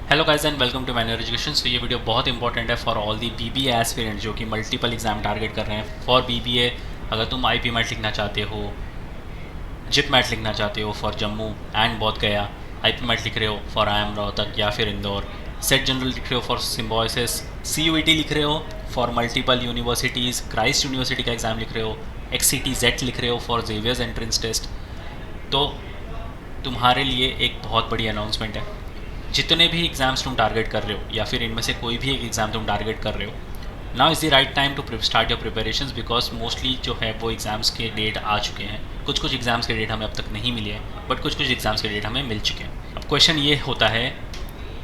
Hello guys and welcome to मैन्योर education. So ये video बहुत इंपॉर्टेंट है for all the BBA aspirant जो कि मल्टीपल एग्जाम टारगेट कर रहे हैं। फॉर बीबीए अगर तुम आईपी मैट लिखना चाहते हो, जिप मैट लिखना चाहते हो फॉर जम्मू एंड बोध गया, आईपी मैट लिख रहे हो फॉर आई एम रोहतक या फिर इंदौर, सेट जनरल लिख रहे हो फॉर सिम्बॉयसिस, CUET लिख रहे हो for multiple universities, Christ university का एग्ज़ाम लिख रहे हो, XCT-Z लिख रहे हो फॉर जेवियर्स एंट्रेंस टेस्ट, तो तुम्हारे लिए एक बहुत बड़ी अनाउंसमेंट है। जितने भी एग्ज़ाम्स तुम टारगेट कर रहे हो या फिर इनमें से कोई भी एक एग्ज़ाम तुम टारगेट कर रहे हो, now is the right time to start your preparations, because mostly जो है वो एग्ज़ाम्स के डेट आ चुके हैं। कुछ कुछ एग्ज़ाम्स के डेट हमें अब तक नहीं मिले हैं, बट कुछ कुछ एग्ज़ाम्स के डेट हमें मिल चुके हैं। अब क्वेश्चन ये होता है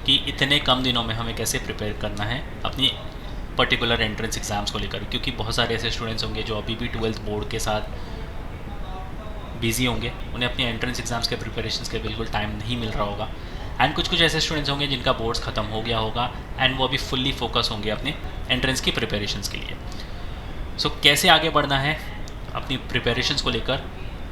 कि इतने कम दिनों में हमें कैसे प्रिपेयर करना है अपनी पर्टिकुलर एंट्रेंस एग्ज़ाम्स को लेकर, क्योंकि बहुत सारे ऐसे स्टूडेंट्स होंगे जो अभी भी 12th बोर्ड के साथ बिजी होंगे, उन्हें अपनी एंट्रेंस एग्ज़ाम्स के प्रिपरेशंस के बिल्कुल टाइम नहीं मिल रहा होगा। एंड कुछ कुछ ऐसे स्टूडेंट्स होंगे जिनका बोर्ड्स ख़त्म हो गया होगा एंड वो अभी फुल्ली फोकस होंगे अपने एंट्रेंस की प्रिपरेशंस के लिए। सो कैसे आगे बढ़ना है अपनी प्रिपरेशंस को लेकर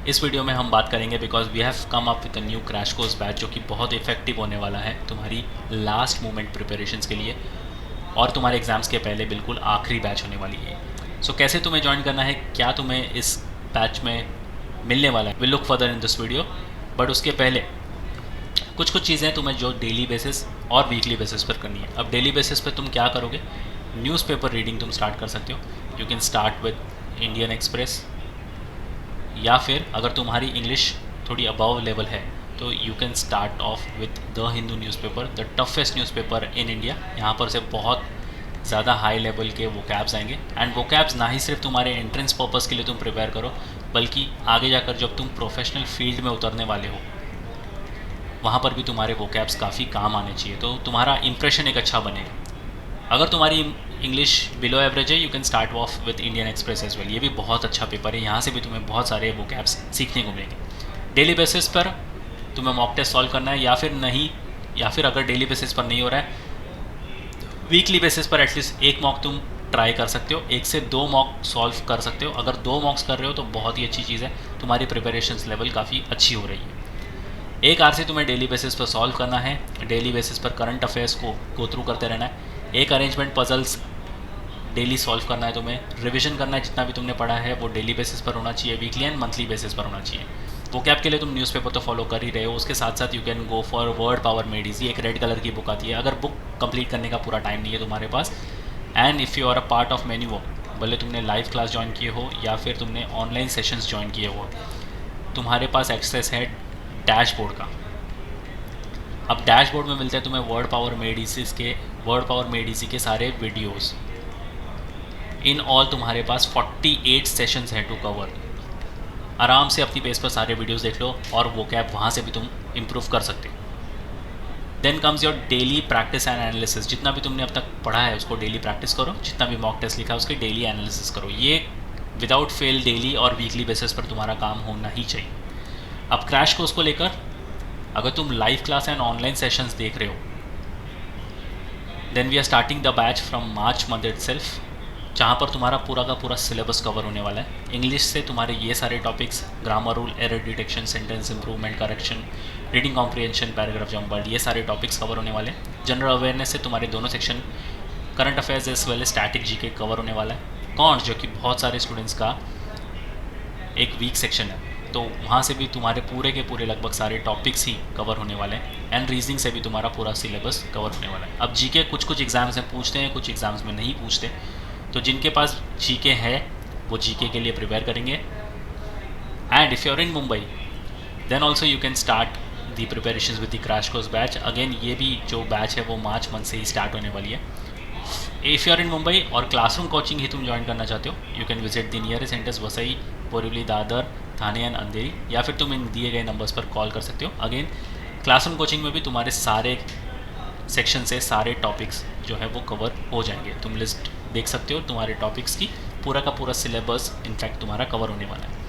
इस वीडियो में हम बात करेंगे, because we have come up with a new crash course batch जो कि बहुत इफेक्टिव होने वाला है तुम्हारी लास्ट मोमेंट प्रिपरेशंस के लिए और तुम्हारे एग्ज़ाम्स के पहले बिल्कुल आखिरी बैच होने वाली है। सो कैसे तुम्हें ज्वाइन करना है, क्या तुम्हें इस बैच में मिलने वाला है, will look further in this video. But उसके पहले कुछ कुछ चीज़ें तुम्हें जो डेली बेसिस और वीकली बेसिस पर करनी है। अब डेली बेसिस पर तुम क्या करोगे, न्यूज़पेपर रीडिंग तुम स्टार्ट कर सकते हो। You can start with Indian express, या फिर अगर तुम्हारी इंग्लिश थोड़ी अबव लेवल है तो you can start off with the Hindu newspaper, the toughest newspaper in India. यहाँ पर से बहुत ज़्यादा हाई लेवल के वोकैब्स आएंगे एंड वोकैब्स ना ही सिर्फ तुम्हारे एंट्रेंस पर्पज़ के लिए तुम प्रिपेयर करो, बल्कि आगे जाकर जब तुम प्रोफेशनल फील्ड में उतरने वाले हो वहाँ पर भी तुम्हारे वोकैब्स काफ़ी काम आने चाहिए, तो तुम्हारा इंप्रेशन एक अच्छा बनेगा। अगर तुम्हारी इंग्लिश बिलो एवरेज है, you can start off with Indian Express as well. ये भी बहुत अच्छा पेपर है, यहाँ से भी तुम्हें बहुत सारे वोकैब्स सीखने को मिलेंगे। डेली बेसिस पर तुम्हें मॉक टेस्ट सॉल्व करना है या फिर नहीं, या फिर अगर डेली बेसिस पर नहीं हो रहा है, वीकली बेसिस पर एटलीस्ट एक मॉक तुम ट्राई कर सकते हो, 1 से 2 मॉक सॉल्व कर सकते हो। अगर 2 मॉक्स कर रहे हो तो बहुत ही अच्छी चीज़ है, तुम्हारी प्रिपरेशंस लेवल काफ़ी अच्छी हो रही है। 1 आर से तुम्हें डेली बेसिस पर सॉल्व करना है, डेली बेसिस पर करंट अफेयर्स को गो थ्रू करते रहना है। 1 अरेंजमेंट पजल्स डेली सॉल्व करना है, तुम्हें रिविजन करना है, जितना भी तुमने पढ़ा है वो डेली बेसिस पर होना चाहिए, वीकली एंड मंथली बेसिस पर होना चाहिए। वोकैब के लिए तुम न्यूज़पेपर तो फॉलो कर ही रहे हो, उसके साथ साथ you can go for word power made easy, एक रेड कलर की बुक आती है। अगर बुक कंप्लीट करने का पूरा टाइम नहीं है तुम्हारे पास, and if you are a part of मेन्यू वर्क, भले तुमने लाइव क्लास ज्वाइन किए हो या फिर तुमने ऑनलाइन सेशंस ज्वाइन किए हो, तुम्हारे पास एक्सेस है डैशबोर्ड का। अब डैशबोर्ड में मिलते हैं तुम्हें वर्ड पावर मेड ईजी के सारे वीडियोस। इन ऑल तुम्हारे पास 48 सेशंस हैं टू कवर। आराम से अपनी पेस पर सारे वीडियोस देख लो और वो कैप वहाँ से भी तुम इम्प्रूव कर सकते हो। Then comes your daily practice and analysis. जितना भी तुमने अब तक पढ़ा है उसको डेली प्रैक्टिस करो, जितना भी मॉक टेस्ट लिखा है उसकी डेली एनालिसिस करो। ये विदाउट फेल डेली और वीकली बेसिस पर तुम्हारा काम होना ही चाहिए। अब क्रैश कोर्स को लेकर, अगर तुम live class and online sessions देख रहे हो, then we are starting the batch from March month itself, जहाँ पर तुम्हारा पूरा का पूरा सिलेबस कवर होने वाला है। इंग्लिश से तुम्हारे ये सारे topics, grammar rule, error detection, sentence improvement, correction, reading comprehension, paragraph jumbled, ये सारे टॉपिक्स कवर होने वाले हैं। जनरल अवेयरनेस से तुम्हारे दोनों section, current affairs as well static GK cover होने वाला है। कॉन्ट्स जो कि बहुत सारे स्टूडेंट्स का एक वीक सेक्शन है, तो वहाँ से भी तुम्हारे पूरे के पूरे लगभग सारे टॉपिक्स ही कवर होने वाले हैं। एंड रीजनिंग से भी तुम्हारा पूरा सिलेबस कवर होने वाला है। अब जीके कुछ कुछ एग्जाम्स में पूछते हैं, कुछ एग्जाम्स में नहीं पूछते, तो जिनके पास जीके है वो जीके के लिए प्रिपेयर करेंगे। And if you are in Mumbai, then also you can start the preparations with the crash course batch. Again ये भी जो बैच है वो मार्च मंथ से ही स्टार्ट होने वाली है। If you are in Mumbai और क्लासरूम कोचिंग ही तुम ज्वाइन करना चाहते हो, you can visit the nearest centres Vasai, Borivali, Dadar, Thane and Andheri, या फिर तुम इन दिए गए नंबर्स पर कॉल कर सकते हो। अगेन क्लासरूम कोचिंग में भी तुम्हारे सारे सेक्शन से सारे टॉपिक्स जो है वो कवर हो जाएंगे। तुम लिस्ट देख सकते हो तुम्हारे टॉपिक्स की, पूरा का पूरा सिलेबस इनफैक्ट तुम्हारा कवर होने वाला है।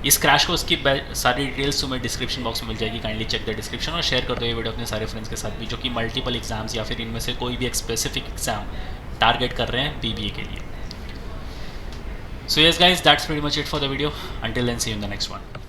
इस क्रैश कोर्स की सारी डिटेल्स तुम्हें डिस्क्रिप्शन बॉक्स में मिल जाएगी, काइंडली चेक द डिस्क्रिप्शन और शेयर कर दो ये वीडियो अपने सारे फ्रेंड्स के साथ भी जो कि मल्टीपल एग्जाम्स या फिर इनमें से कोई भी एक स्पेसिफिक एग्जाम टारगेट कर रहे हैं बीबीए के लिए। So yes guys, that's pretty much it for the video. Until then see you in the next one.